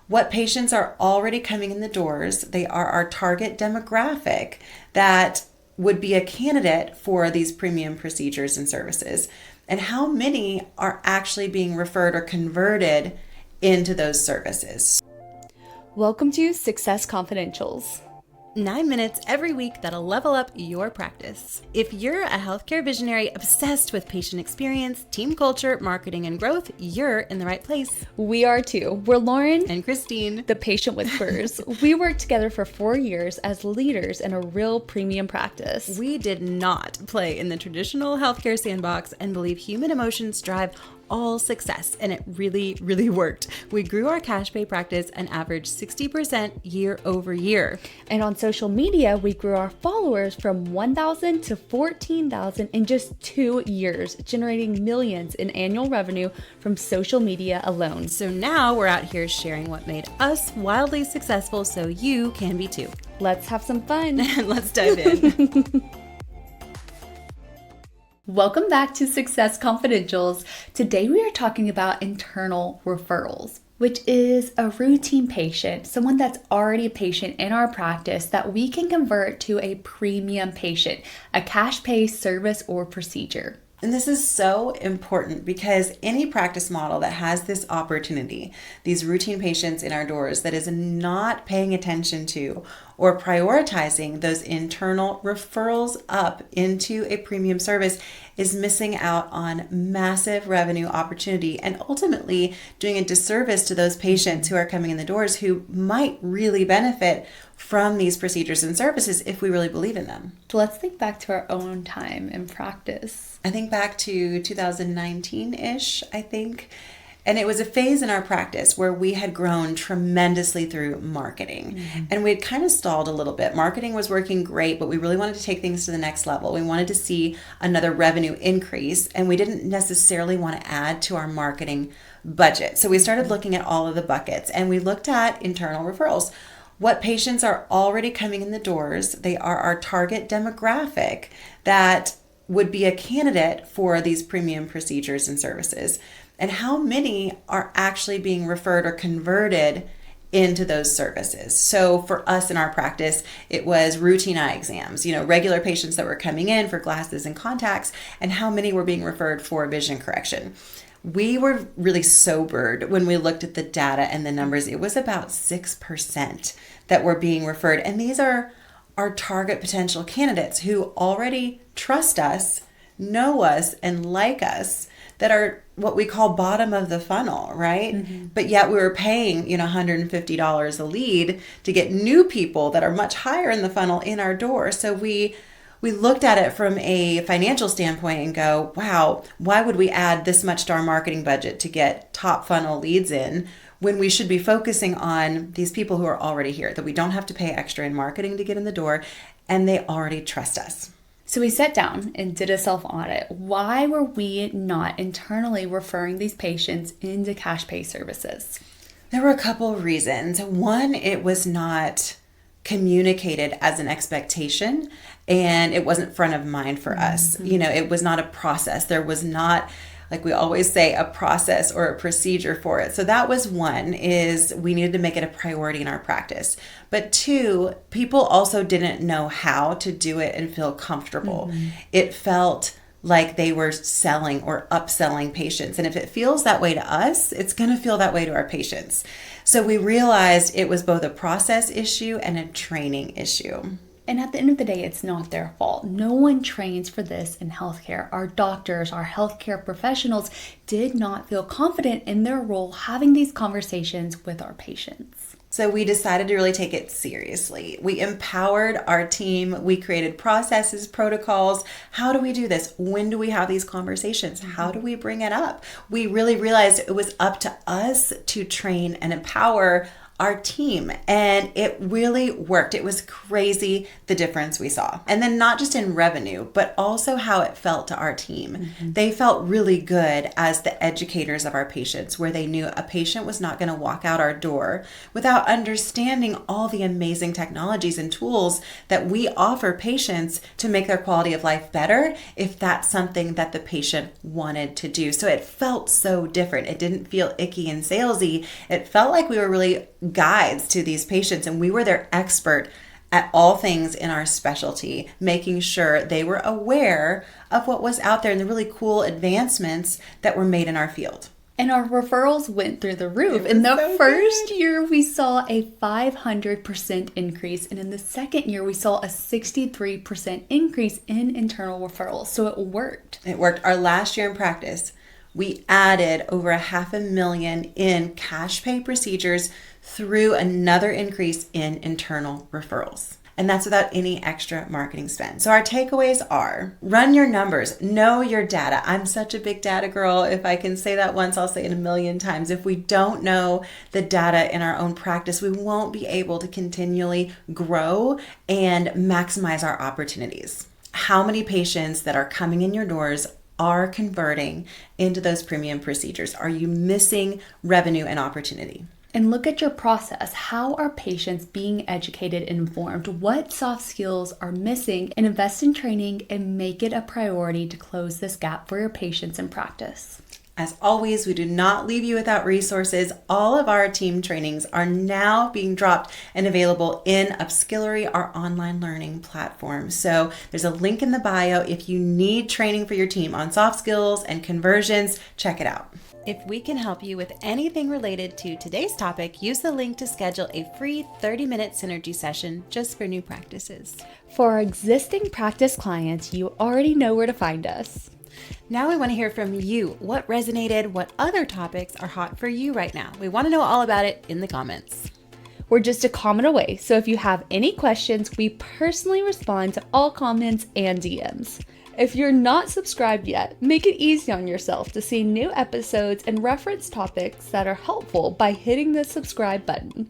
what patients are already coming in the doors. They are our target demographic that would be a candidate for these premium procedures and services, and how many are actually being referred or converted into those services. Welcome to Success Confidentials. 9 minutes every week that'll level up your practice. If you're a healthcare visionary obsessed with patient experience, team culture, marketing, and growth, you're in the right place. We are too. We're Lauren and Christine, the patient whisperers. We worked together for 4 years as leaders in a real premium practice. We did not play in the traditional healthcare sandbox and believe human emotions drive all success, and it really, really worked. We grew our cash pay practice an average 60% year over year. And on social media, we grew our followers from 1,000 to 14,000 in just 2 years, generating millions in annual revenue from social media alone. So now we're out here sharing what made us wildly successful so you can be too. Let's have some fun. Let's dive in. Welcome back to Success Confidentials. Today we are talking about internal referrals, which is a routine patient, someone that's already a patient in our practice that we can convert to a premium patient, a cash pay service or procedure. And this is so important because any practice model that has this opportunity, these routine patients in our doors, that is not paying attention to or prioritizing those internal referrals up into a premium service is missing out on massive revenue opportunity and ultimately doing a disservice to those patients who are coming in the doors who might really benefit from these procedures and services if we really believe in them. So let's think back to our own time in practice. I think back to 2019-ish, I think. And it was a phase in our practice where we had grown tremendously through marketing. Mm-hmm. And we had kind of stalled a little bit. Marketing was working great, but we really wanted to take things to the next level. We wanted to see another revenue increase, and we didn't necessarily want to add to our marketing budget. So we started looking at all of the buckets, and we looked at internal referrals. What patients are already coming in the doors. They are our target demographic that would be a candidate for these premium procedures and services, and how many are actually being referred or converted into those services. So for us in our practice, it was routine eye exams, regular patients that were coming in for glasses and contacts, and how many were being referred for vision correction. We were really sobered when we looked at the data and the numbers. It was about 6% that were being referred. And these are our target potential candidates who already trust us, know us, and like us, that are what we call bottom of the funnel, right? Mm-hmm. But yet we were paying, $150 a lead to get new people that are much higher in the funnel in our door. So we looked at it from a financial standpoint and go, wow, why would we add this much to our marketing budget to get top funnel leads in when we should be focusing on these people who are already here, that we don't have to pay extra in marketing to get in the door, and they already trust us. So we sat down and did a self-audit. Why were we not internally referring these patients into cash pay services? There were a couple of reasons. One, it was not communicated as an expectation, and it wasn't front of mind for us. Mm-hmm. It was not a process. There was not, like we always say, a process or a procedure for it. So that was one, is we needed to make it a priority in our practice. But two, people also didn't know how to do it and feel comfortable. Mm-hmm. It felt like they were selling or upselling patients. And if it feels that way to us, it's going to feel that way to our patients. So we realized it was both a process issue and a training issue. And at the end of the day, it's not their fault. No one trains for this in healthcare. Our doctors, our healthcare professionals did not feel confident in their role having these conversations with our patients. So we decided to really take it seriously. We empowered our team. We created processes, protocols. How do we do this? When do we have these conversations? How do we bring it up? We really realized it was up to us to train and empower our team, and it really worked. It was crazy the difference we saw. And then not just in revenue, but also how it felt to our team. Mm-hmm. They felt really good as the educators of our patients, where they knew a patient was not going to walk out our door without understanding all the amazing technologies and tools that we offer patients to make their quality of life better if that's something that the patient wanted to do. So it felt so different. It didn't feel icky and salesy. It felt like we were really guides to these patients, and we were their expert at all things in our specialty, making sure they were aware of what was out there and the really cool advancements that were made in our field. And our referrals went through the roof. In the first year, we saw a 500% increase. And in the second year, we saw a 63% increase in internal referrals. So it worked. It worked. Our last year in practice, we added over $500,000 in cash pay procedures through another increase in internal referrals. And that's without any extra marketing spend. So our takeaways are: run your numbers, know your data. I'm such a big data girl. If I can say that once, I'll say it a million times. If we don't know the data in our own practice, we won't be able to continually grow and maximize our opportunities. How many patients that are coming in your doors are converting into those premium procedures? Are you missing revenue and opportunity? And look at your process. How are patients being educated and informed? What soft skills are missing? And invest in training and make it a priority to close this gap for your patients in practice. As always, we do not leave you without resources. All of our team trainings are now being dropped and available in Upskillery, our online learning platform. So there's a link in the bio. If you need training for your team on soft skills and conversions, check it out. If we can help you with anything related to today's topic, use the link to schedule a free 30-minute synergy session just for new practices. For our existing practice clients, you already know where to find us. Now we want to hear from you. What resonated? What other topics are hot for you right now? We want to know all about it in the comments. We're just a comment away, so if you have any questions, we personally respond to all comments and DMs. If you're not subscribed yet, make it easy on yourself to see new episodes and reference topics that are helpful by hitting the subscribe button.